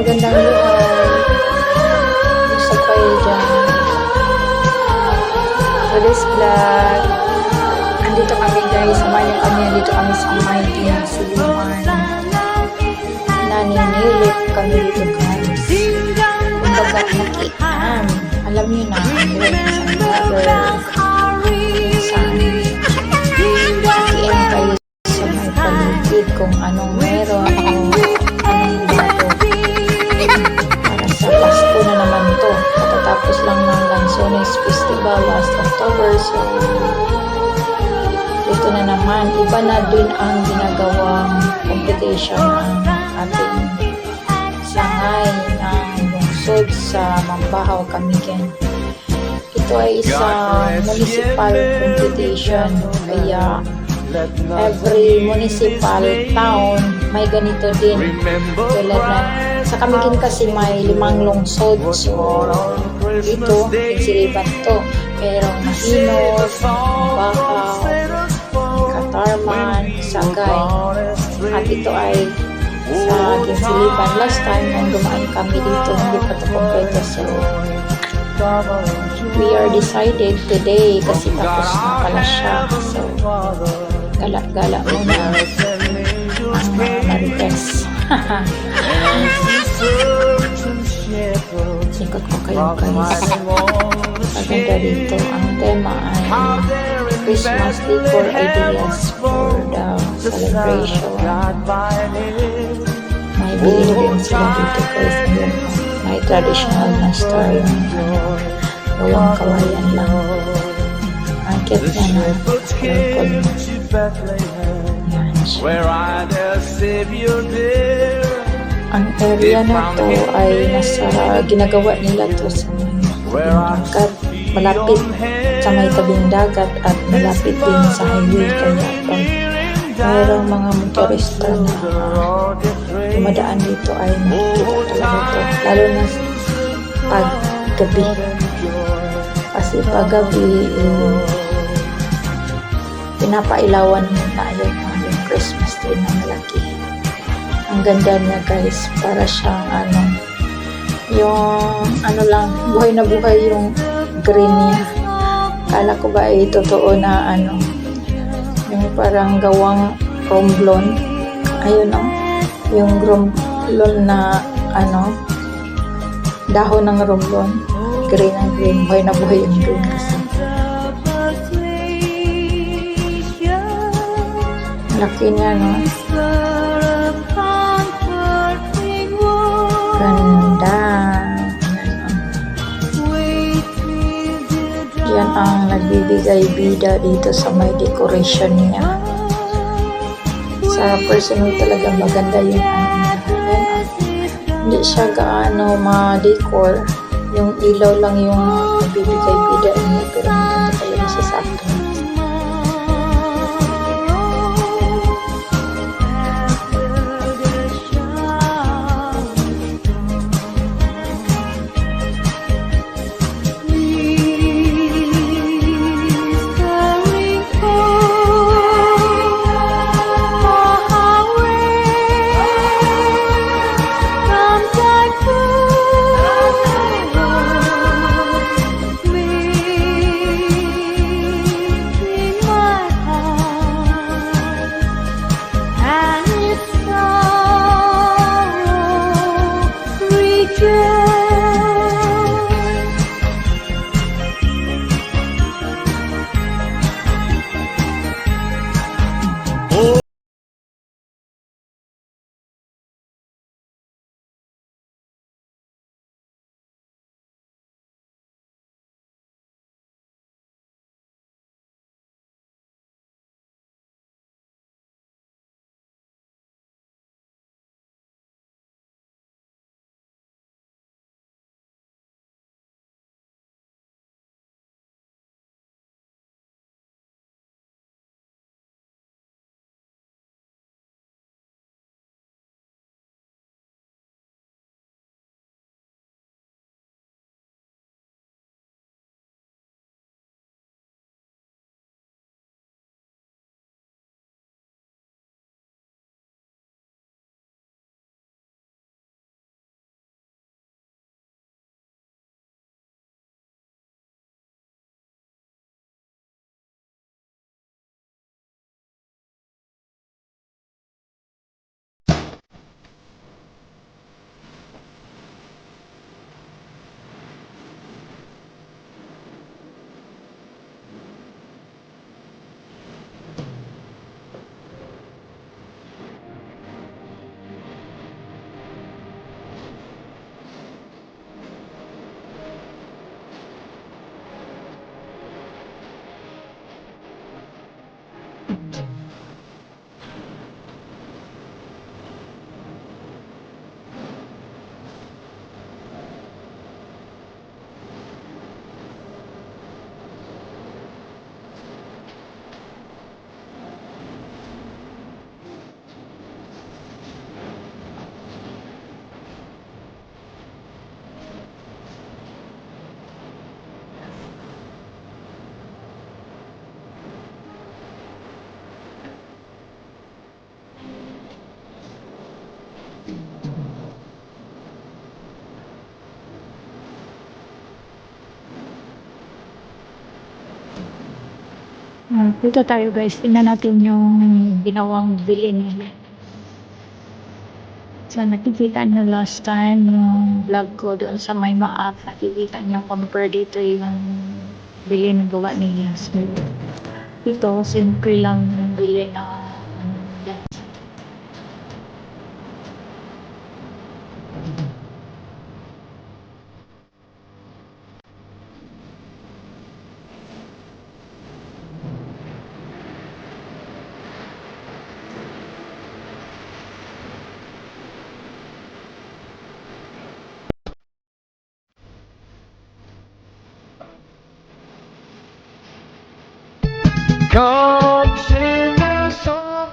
Magandang buhay. Gusto kayo dyan. For this vlog, andito kami guys. Samahan kami. Andito kami sa Mighty Siluman. Naninilip kami dito guys. Kumbaga nakiam. Alam niyo na, isang vlogger. Isang nakiam kayo sa may paligid kung anong meron o anong bago. Para sa Pasko na naman to. Matatapos lang ng Lanzones Festival last October. So, ito na naman. Iba na din ang ginagawang competition ng ating sangay ng lungsod sa Mambahaw, Camigen. Ito ay isang municipal competition. Kaya every municipal town may ganito din. Tulad na sa Camigen kasi may 5 lungsod. So ito, Pinsiliban to. Merong Mahinos, Mambahaw, Katarman, Sagay. At ito ay sa Pinsiliban. Last time nung dumaan kami dito, hindi pa ito kompleto. So we are decided today kasi tapos na pala siya. So gala-gala muna ang Marites. Ikot ko kayo guys. Maganda dito. Ang tema ay Christmas decor ideas for the celebration. May bili din sila dito guys. Ayun, may traditional na star yung gawang kawayan lang. Ang cute niya na color. Yan siya. Ang area na to ay ginagawa nila to sa dagat, malapit sa may tabing dagat at malapit din sa highway. Kaya pag mayroong mga motorista na dumadaan dito ay makikita talaga ito, lalo na pag gabi. Kasi pag gabi pinapailawan na yung Christmas tree na malaki. Ang ganda niya guys, para siyang yung lang, buhay na buhay yung green niya. Kala ko ba ay totoo na yung parang gawang romblon. Ayun yung romblon na dahon ng romblon. Green ang green, buhay na buhay yung green kasi. Laki niya, no? Ganda. Yan ang nagbibigay bida dito sa may decoration niya. Sa personal talaga maganda yung hindi siya gaano ma-decor. Yung ilaw lang yung nagbibigay bida niya, pero maganda talaga siya sa akin. Dito tayo guys, tingnan natin yung ginawang bilin nila. So nakikita nyo last time yung vlog ko doon sa may maap, nakikita nyo compare dito yung bilin na gawa nila. So dito, simple lang yung bilin na yan. Come sing a song.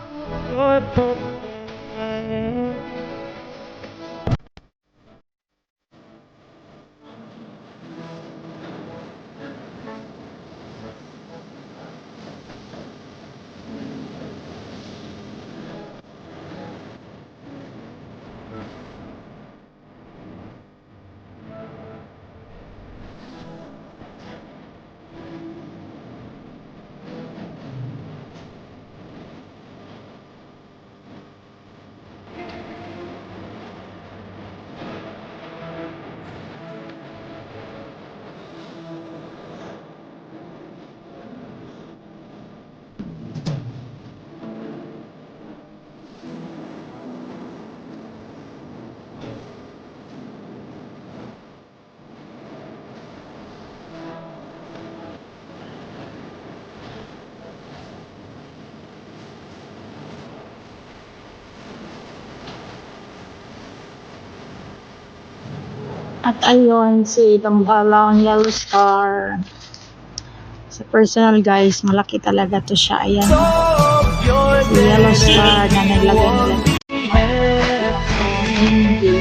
At ayun, si Dambalang Yellow Star. Sa personal guys, malaki talaga to siya. Ayan. Si Yellow Star na naglagay nila. Hindi.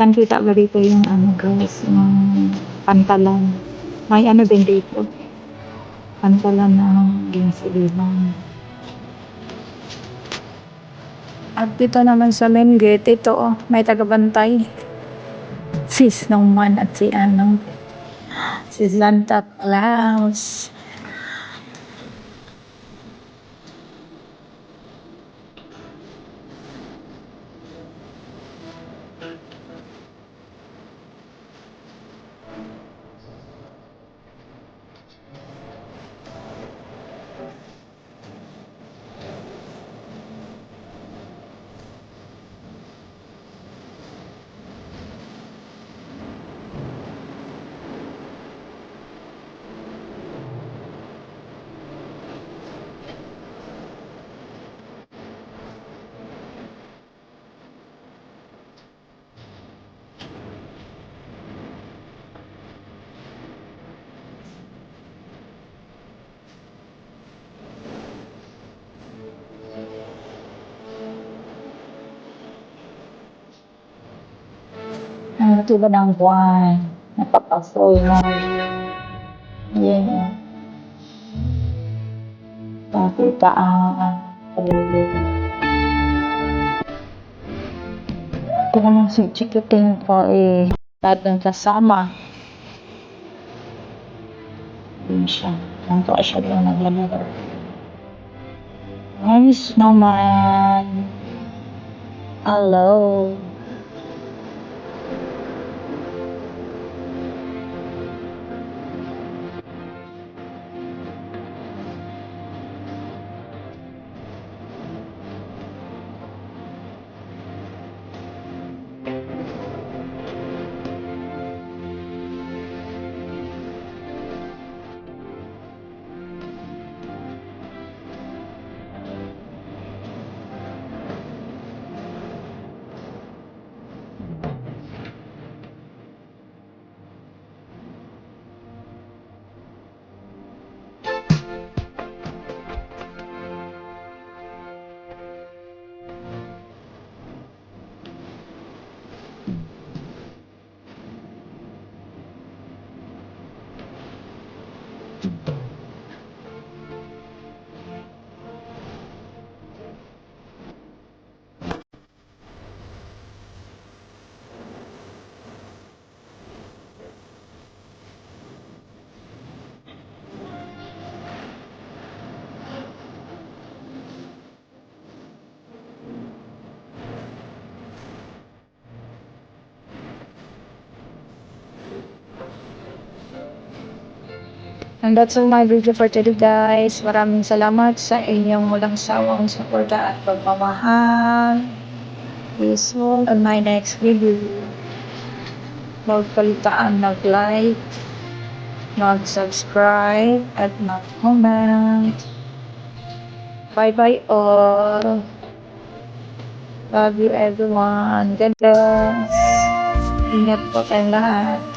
Kita ba dito yung ano guys, yung pantalan. May ano din dito. Pantalan ng ginsilibang. At dito naman sa main gate, ito oh, may tagabantay. Si Snowman at si ano, si Santa Claus. Ito ba ng buwan? Napapasoy na. Yan. Pakita ang palulo. Ito naman si Chikiting ko eh. Lahat kasama. Yun siya. Nanto siya doon naglalaro. Hi, Snowman. Hello. And that's all my video for today, guys. Maraming salamat sa inyong walang sawang suporta at pagmamahal. Peace on my next video. Huwag kalitaan mag-like, mag-subscribe, at mag-comment. Bye-bye all. Love you everyone. God bless. Ingat po kayong lahat.